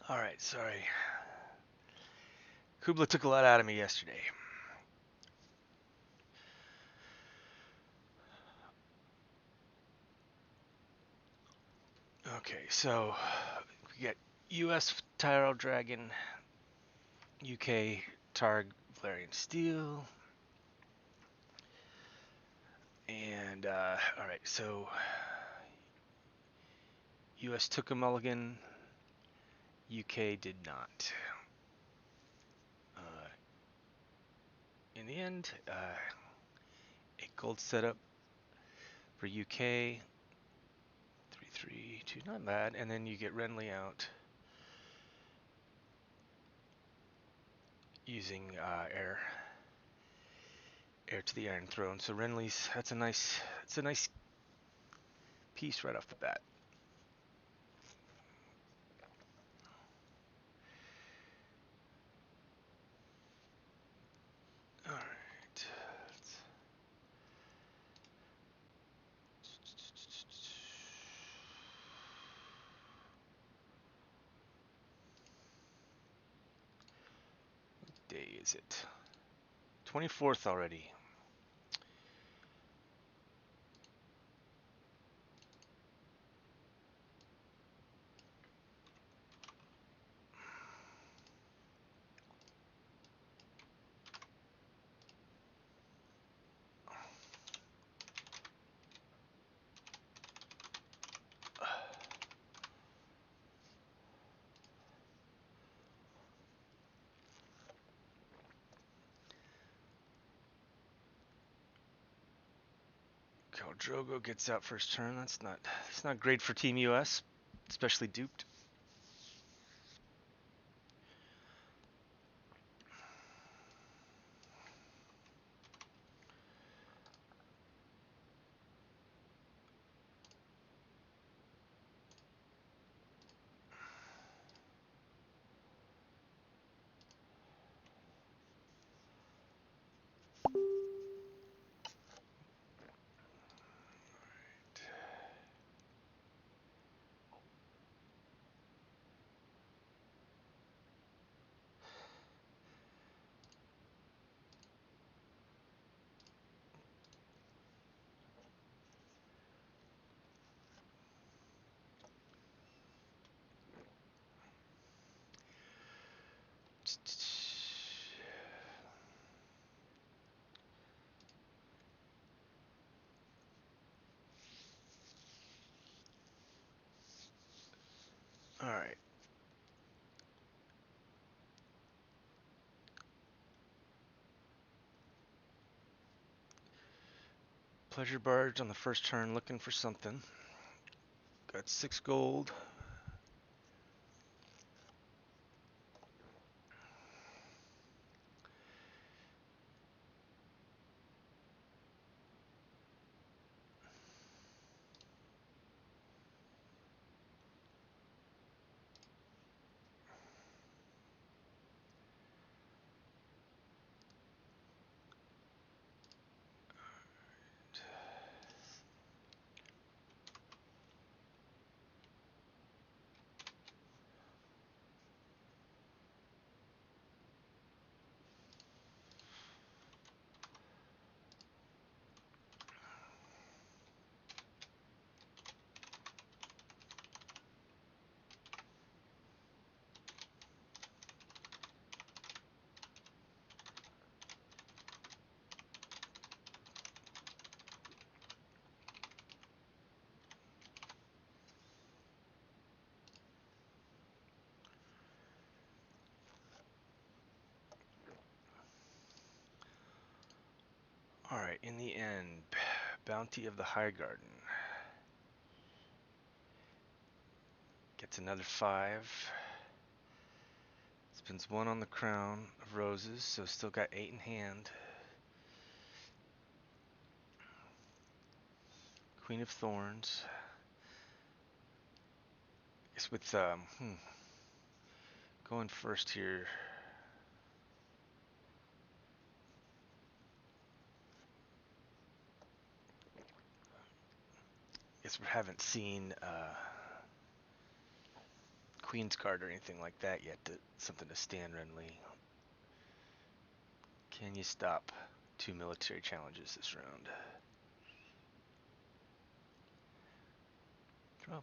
All right, sorry. Kubla took a lot out of me yesterday. Okay, so we got U.S. Tyrell Dragon, UK Targ Valerian Steel, and all right, so U.S. took a mulligan, UK did not. Uh, in the end, 8 gold setup for UK, 3-3-2, not bad, and then you get Renly out using heir to the Iron Throne. So Renly's that's a nice piece right off the bat. All right. What day is it? 24th already. Khal Drogo gets out first turn. That's not great for Team US, especially duped. All right. Pleasure Barge on the first turn, looking for something. Got 6 gold. All right, in the end, Bounty of the High Garden gets another 5. Spends 1 on the Crown of Roses, so still got 8 in hand. Queen of Thorns. I guess with going first here. I guess we haven't seen Queen's Guard or anything like that yet. Something to stand Renly. Can you stop 2 military challenges this round? Probably.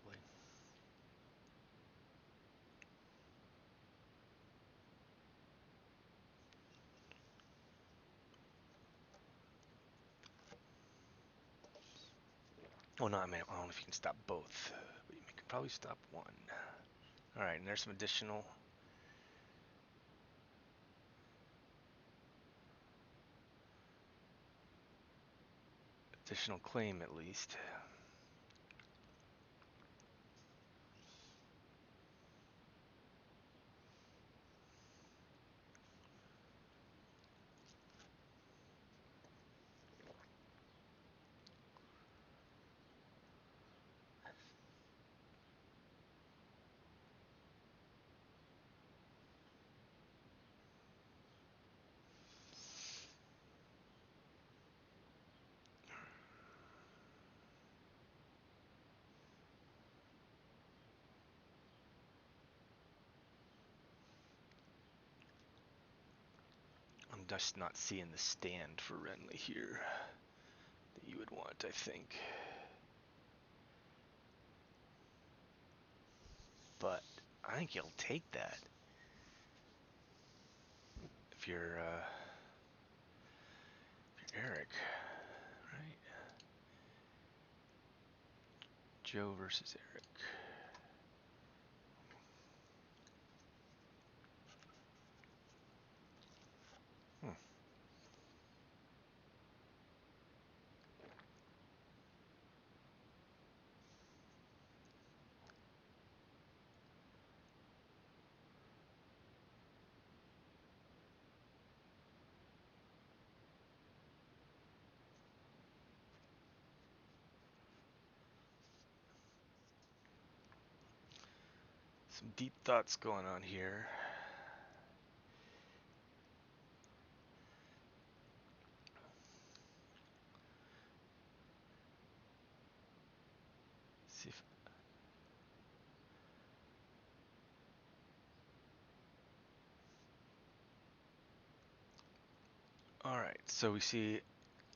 Well, no, I mean, I don't know if you can stop both, but you can probably stop one. All right, and there's some additional claim at least. I'm just not seeing the stand for Renly here that you would want, I think. But I think you'll take that if you're Eric, right? Joe versus Eric. Some deep thoughts going on here. See if all right, so we see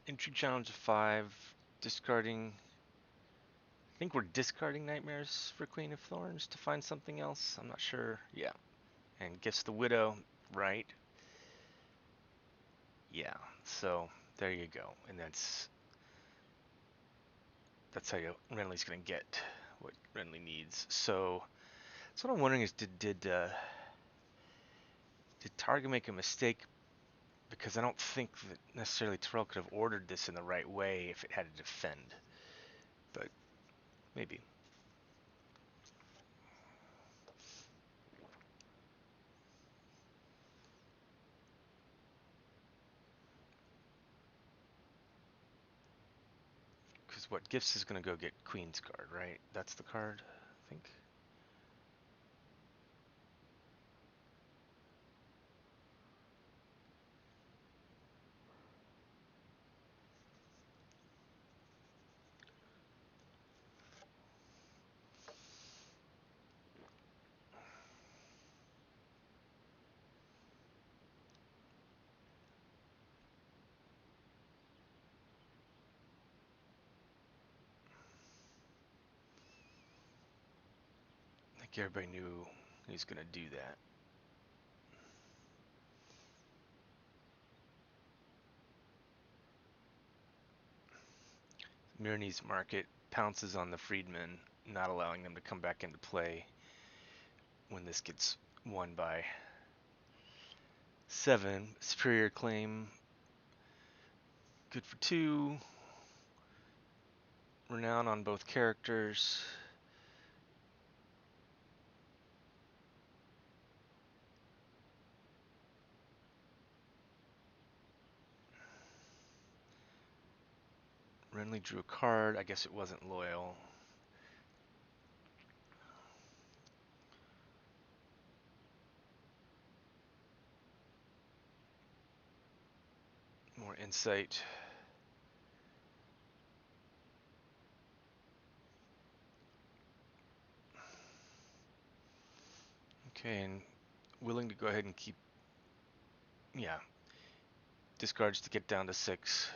entry challenge of 5, discarding. I think we're discarding Nightmares for Queen of Thorns to find something else. I'm not sure. Yeah, and gets the Widow right. Yeah, so there you go, and that's how Renly's gonna get what Renly needs. So what I'm wondering is, did Targ make a mistake? Because I don't think that necessarily Terrell could have ordered this in the right way if it had to defend, but maybe. Because what, Gifts is gonna go get Queen's Guard, right? That's the card, I think. I think everybody knew he was gonna do that. Mirny's Market pounces on the freedmen, not allowing them to come back into play when this gets won by 7. Superior claim, good for 2. Renown on both characters. Renly drew a card. I guess it wasn't loyal. More insight. Okay, and willing to go ahead and keep, yeah, discards to get down to 6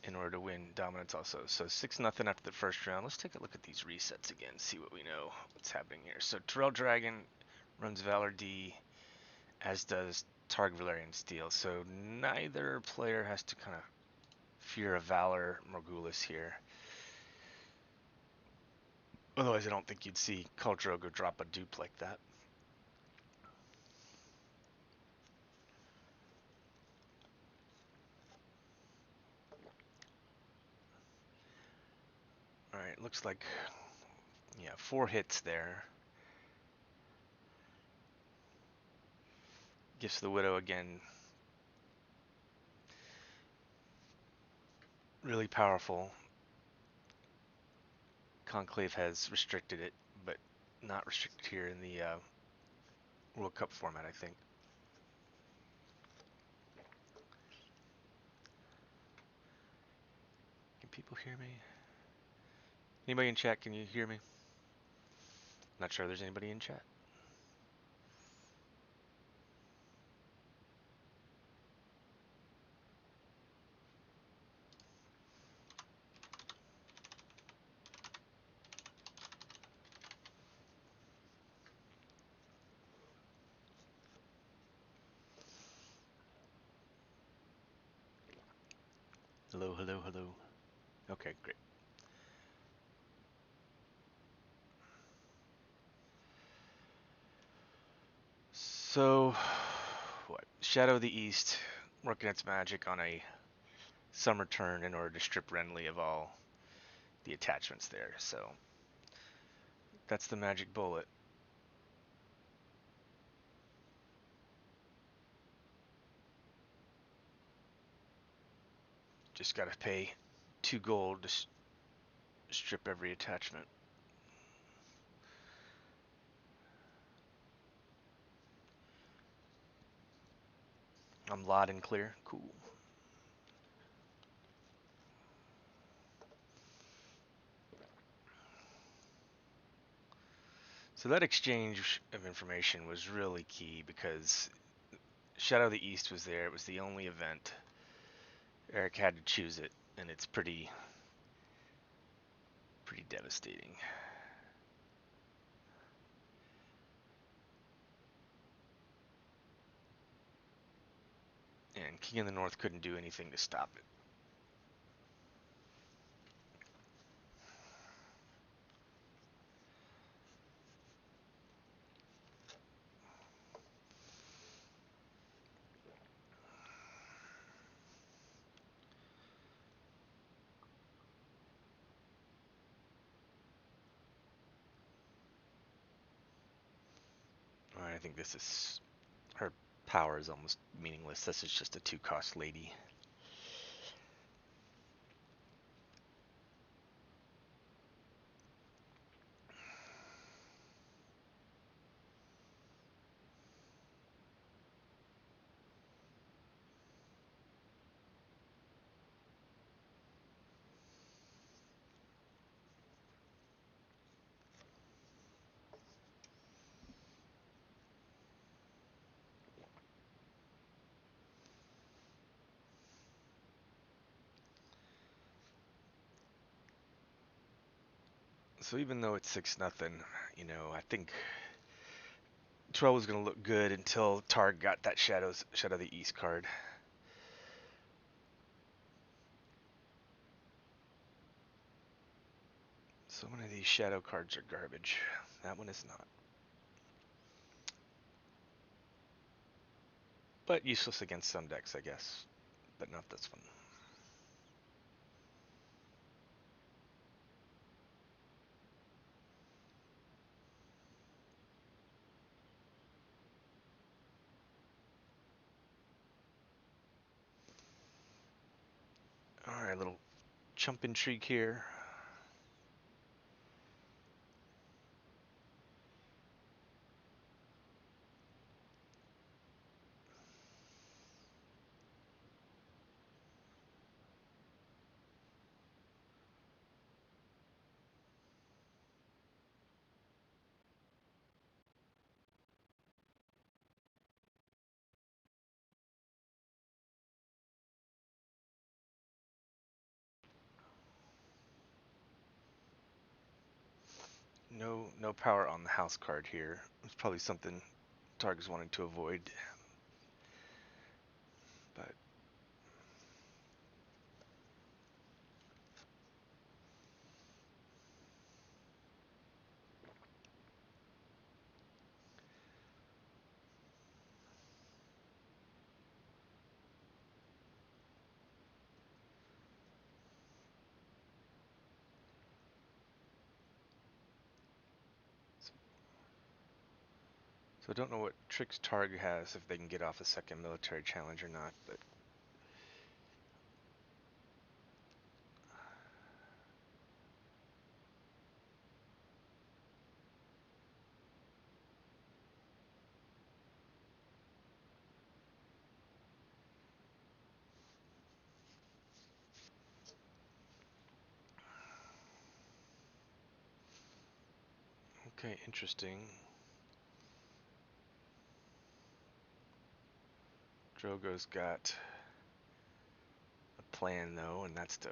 in order to win dominance also. So 6-0 after the first round. Let's take a look at these resets again, see what we know, what's happening here. So Terrell Dragon runs Valor D, as does Targ Valerian Steel. So neither player has to kind of fear a Valor Morgulis here. Otherwise, I don't think you'd see Cultro go drop a dupe like that. Alright, looks like, yeah, 4 hits there. Gifts the Widow again. Really powerful. Conclave has restricted it, but not restricted here in the World Cup format, I think. Can people hear me? Anybody in chat, can you hear me? Not sure there's anybody in chat. Hello, hello, hello. Okay, great. So, what? Shadow of the East, working its magic on a summer turn in order to strip Renly of all the attachments there. So, that's the magic bullet. Just gotta pay 2 gold to strip every attachment. I'm loud and clear. Cool. So that exchange of information was really key because Shadow of the East was there. It was the only event. Eric had to choose it, and it's pretty devastating. And King of the North couldn't do anything to stop it. Alright, I think this is... her power is almost meaningless. This is just a 2-cost lady. So even though it's 6-0, you know, I think Terrell was going to look good until Targ got that Shadow of the East card. So one of these Shadow cards are garbage. That one is not. But useless against some decks, I guess. But not this one. Alright, little chump intrigue here. No power on the house card here. It's probably something Targ is wanting to avoid. But so I don't know what tricks Targ has if they can get off a second military challenge or not, but okay, interesting. Drogo's got a plan though, and that's to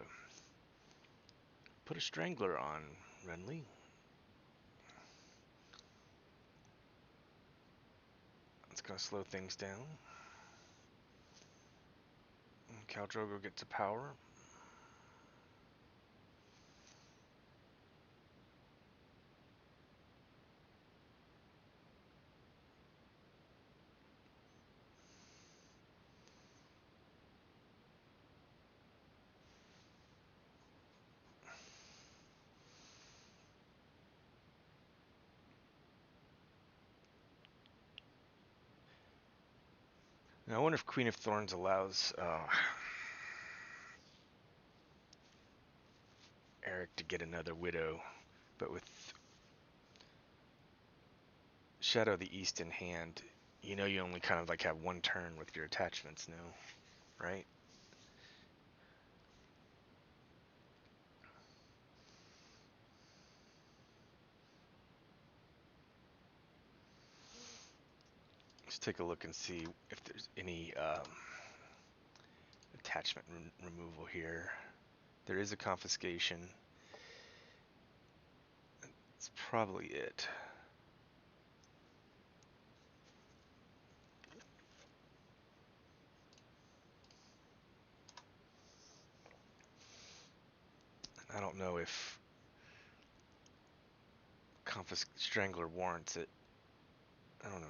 put a strangler on Renly. It's gonna slow things down. And Khal Drogo gets a power. Now I wonder if Queen of Thorns allows Eric to get another widow, but with Shadow of the East in hand, you know you only kind of like have one turn with your attachments now, right? Let's take a look and see if there's any attachment removal here. There is a confiscation. That's probably it. I don't know if Strangler warrants it. I don't know.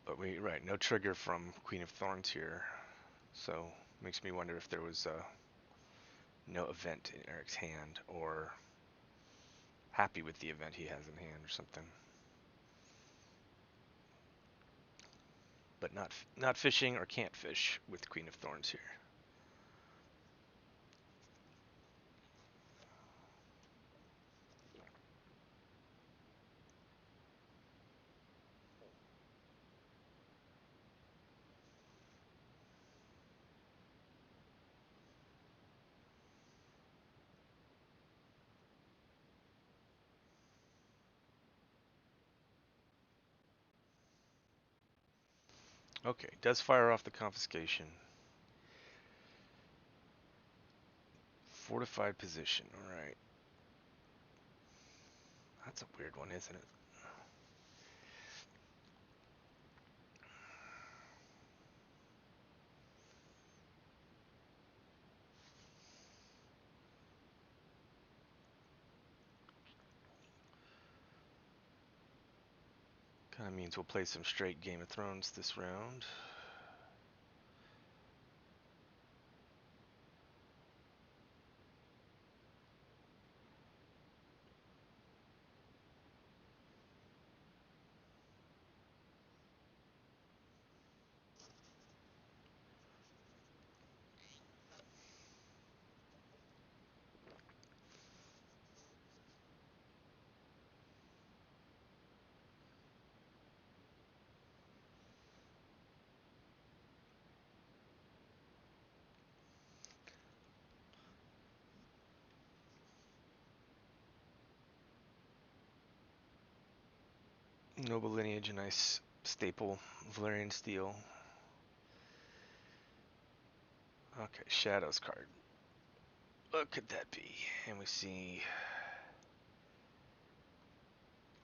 But right, no trigger from Queen of Thorns here. So makes me wonder if there was no event in Eric's hand, or happy with the event he has in hand or something. But not fishing or can't fish with Queen of Thorns here. Okay, does fire off the confiscation. Fortified position, alright. That's a weird one, isn't it? Kind of means we'll play some straight Game of Thrones this round. Noble lineage, a nice staple Valerian steel. Okay, Shadows card. What could that be? And we see.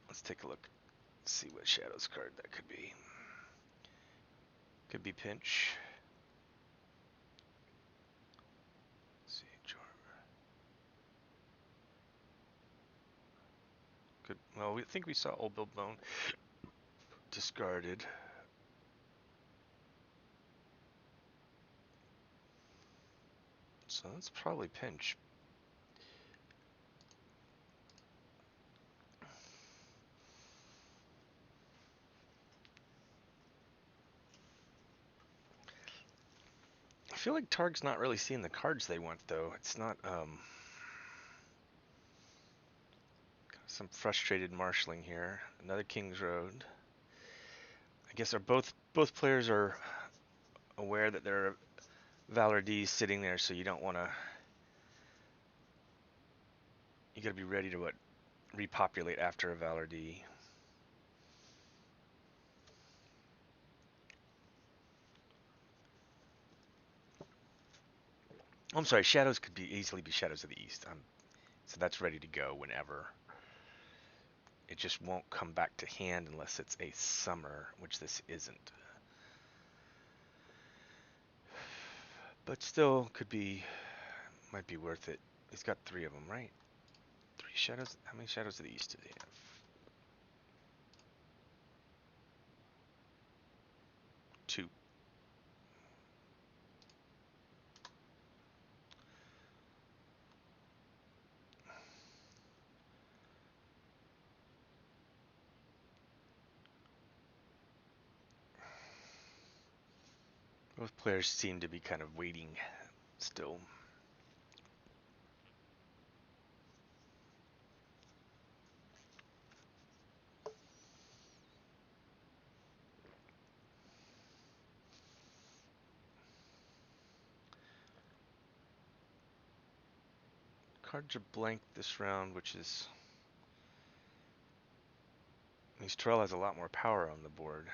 Let's take a look. See what Shadows card that could be. Could be Pinch. Let's see, Charm. Good. Well, we think we saw Old Bill Bone discarded. So that's probably Pinch. I feel like Targ's not really seeing the cards they want, though. It's not, some frustrated marshaling here. Another King's Road. I guess are both players are aware that there are Valor D's sitting there, so you don't want to. You got to be ready to repopulate after a Valor D. I'm sorry, Shadows could be easily be Shadows of the East. So that's ready to go whenever. It just won't come back to hand unless it's a summer, which this isn't. But still, might be worth it. He's got 3 of them, right? 3 Shadows? How many Shadows of the East does he have? 2. Both players seem to be kind of waiting still. Cards are blank this round, which is... Means Terrell has a lot more power on the board.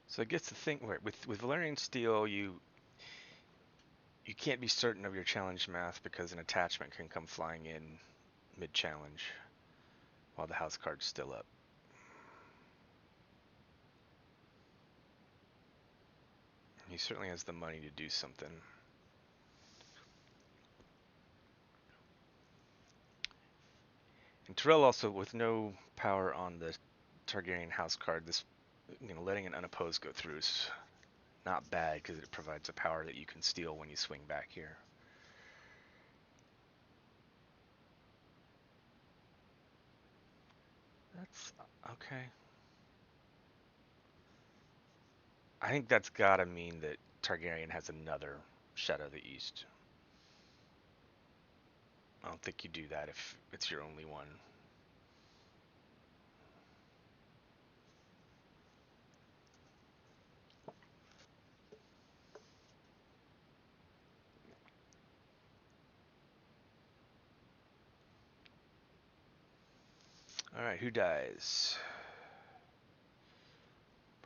So I guess the thing with Valerian Steel, you can't be certain of your challenge math because an attachment can come flying in mid-challenge while the house card's still up. He certainly has the money to do something. And Terrell also, with no power on the Targaryen house card, this letting an unopposed go through is not bad because it provides a power that you can steal when you swing back here. That's okay. I think that's gotta mean that Targaryen has another Shadow of the East. I don't think you do that if it's your only one. Alright, who dies?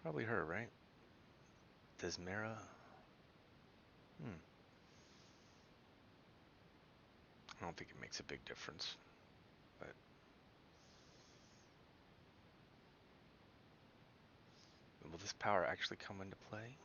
Probably her, right? Desmera? I don't think it makes a big difference. But will this power actually come into play?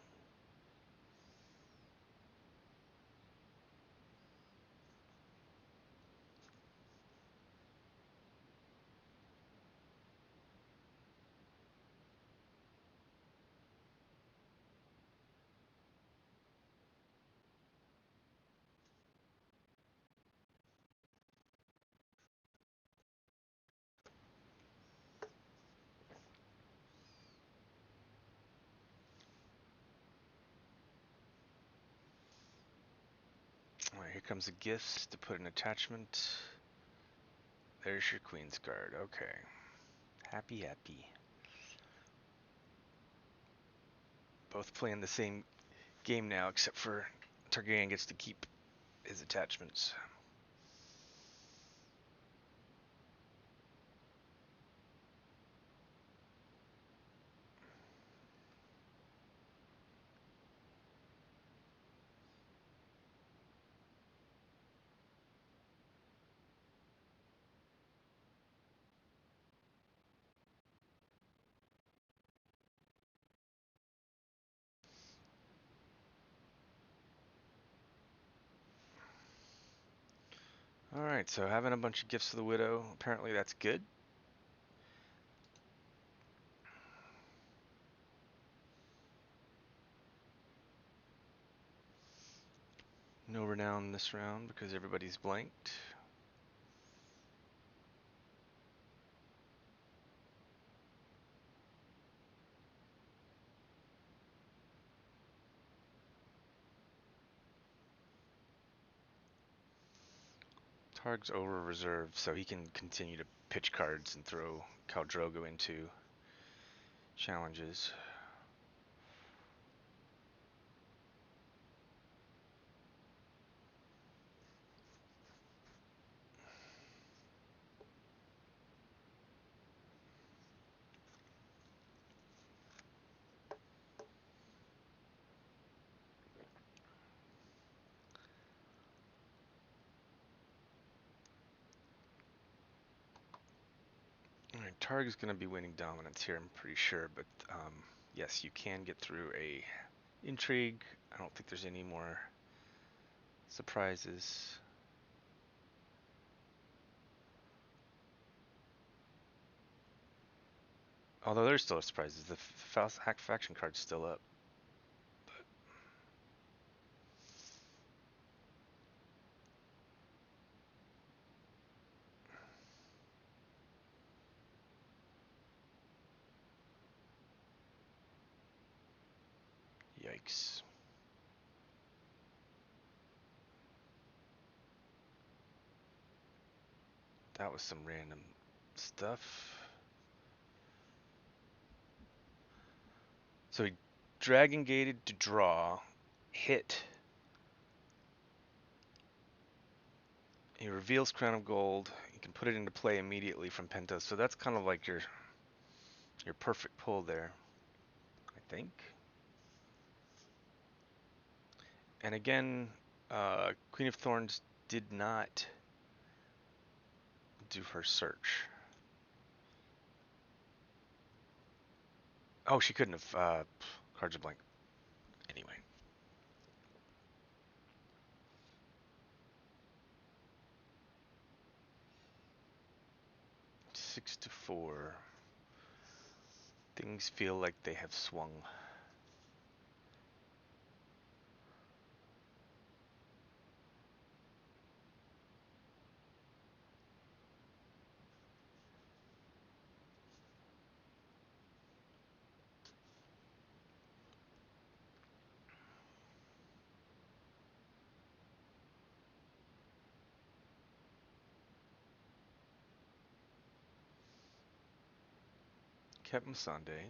Alright, here comes the gifts to put an attachment. There's your Queen's Guard. Okay. Happy, happy. Both playing the same game now, except for Targaryen gets to keep his attachments. Alright, so having a bunch of gifts for the widow, apparently that's good. No renown this round because everybody's blanked. Targ's over reserve, so he can continue to pitch cards and throw Khal Drogo into challenges. Alright, Targ is going to be winning dominance here, I'm pretty sure, but yes, you can get through a intrigue. I don't think there's any more surprises. Although there's still surprises, the hack faction card's still up. Yikes. That was some random stuff. So he dragon gated to draw, hit. He reveals Crown of Gold. You can put it into play immediately from Pentos. So that's kind of like your perfect pull there, I think. And again, Queen of Thorns did not do her search. Oh, she couldn't have. Cards are blank. Anyway. 6-4. Things feel like they have swung. Captain Sunday.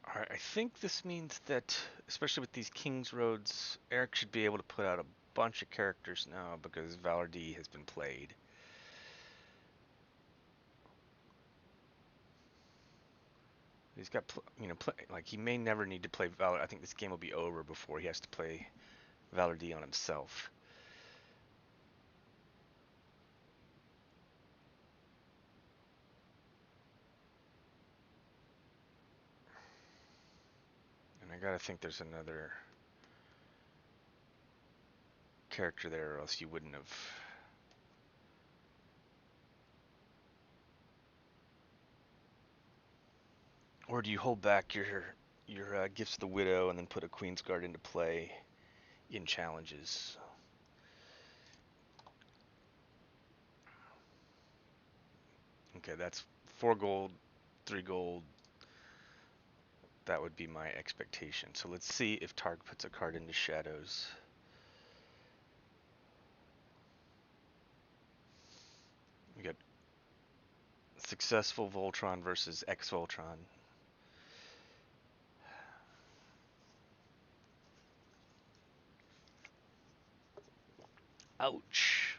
Alright, I think this means that, especially with these King's Roads, Eric should be able to put out a bunch of characters now because Valor D has been played. He's got, like he may never need to play Valor. I think this game will be over before he has to play Valor D on himself. And I gotta think there's another character there, or else you wouldn't have. Or do you hold back your gifts of the widow and then put a Queen's Guard into play in challenges? Okay, that's 4 gold, 3 gold. That would be my expectation. So let's see if Targ puts a card into shadows. We got successful Voltron versus X-Voltron. Ouch.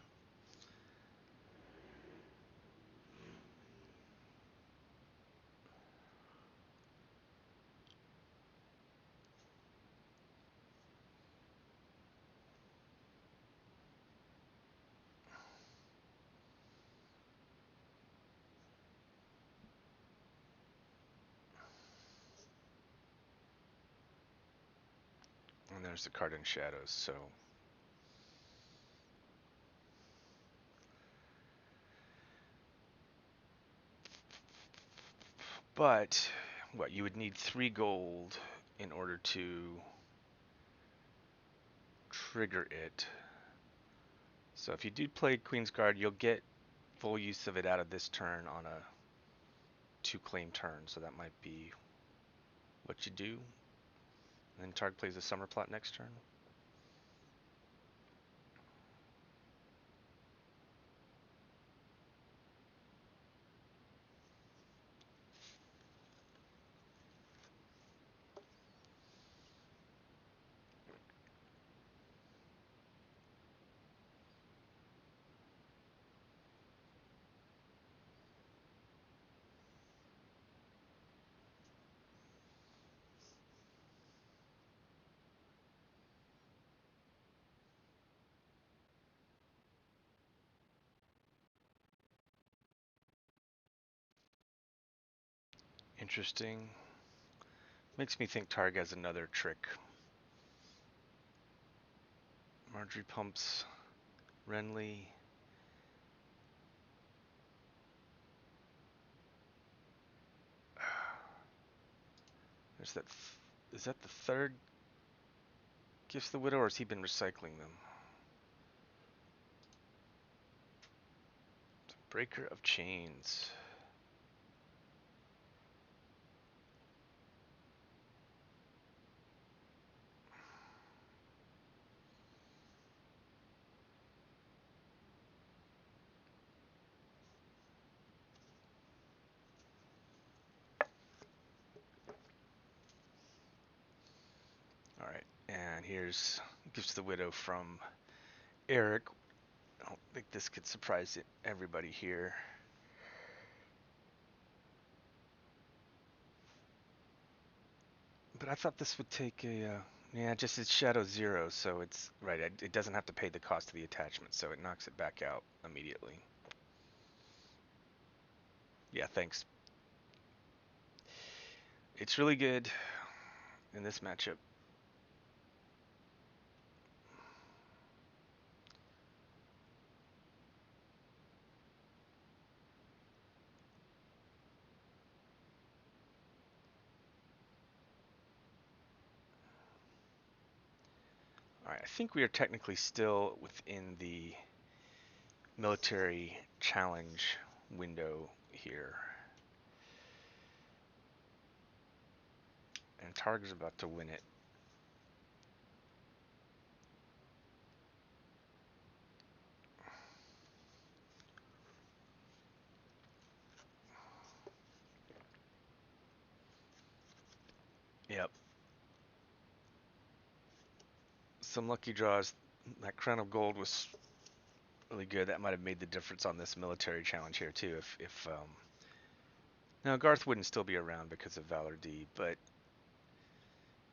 And there's the card in shadows, so... But, what, you would need 3 gold in order to trigger it. So if you do play Queen's Guard, you'll get full use of it out of this turn on a 2-claim turn, so that might be what you do. And then Targ plays a Summer Plot next turn. Interesting. Makes me think Targ has another trick. Marjorie pumps Renly. There's that. Is that the third Gifts the Widow, or has he been recycling them? Breaker of Chains. All right, and here's Gifts the Widow from Eric. I don't think this could surprise everybody here. But I thought this would take a, yeah, just it's Shadow 0, so it's, right, it doesn't have to pay the cost of the attachment, so it knocks it back out immediately. Yeah, thanks. It's really good in this matchup. All right, I think we are technically still within the military challenge window here. And Targ is about to win it. Yep. Some lucky draws. That Crown of Gold was really good. That might have made the difference on this military challenge here too. If now Garth wouldn't still be around because of Valor D, but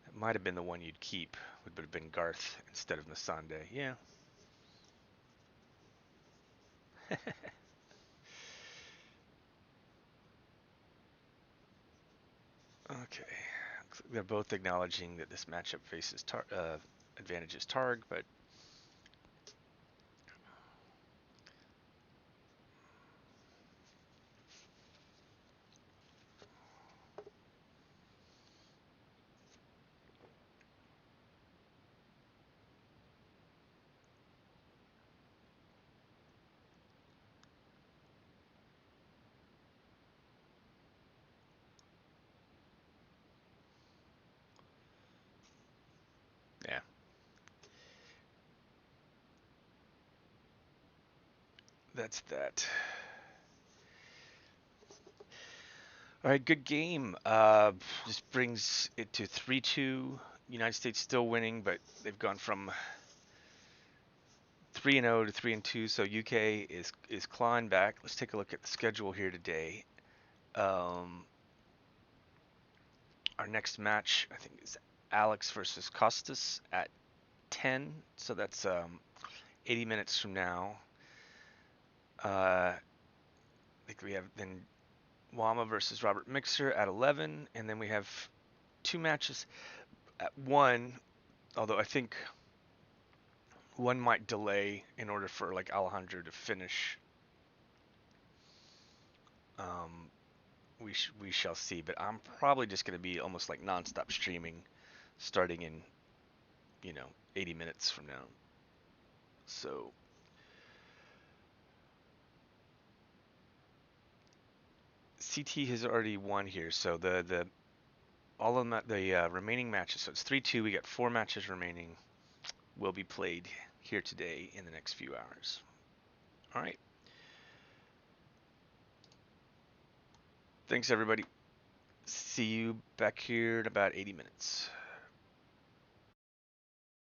it might have been the one you'd keep. Would have been Garth instead of Nasande. Yeah. Okay. They're both acknowledging that this matchup faces advantages Targ, but that's that. All right, good game. This brings it to 3-2. United States still winning, but they've gone from 3-0 to 3-2. So UK is clawing back. Let's take a look at the schedule here today. Um, our next match, I think, is Alex versus Costas at 10. So that's 80 minutes from now. I think we have then Wama versus Robert Mixer at 11, and then we have two matches at 1. Although I think one might delay in order for like Alejandro to finish. Um, we shall see. But I'm probably just going to be almost like nonstop streaming, starting in 80 minutes from now. So CT has already won here. So the all of the remaining matches. So it's 3-2. We got 4 matches remaining. Will be played here today in the next few hours. All right. Thanks everybody. See you back here in about 80 minutes.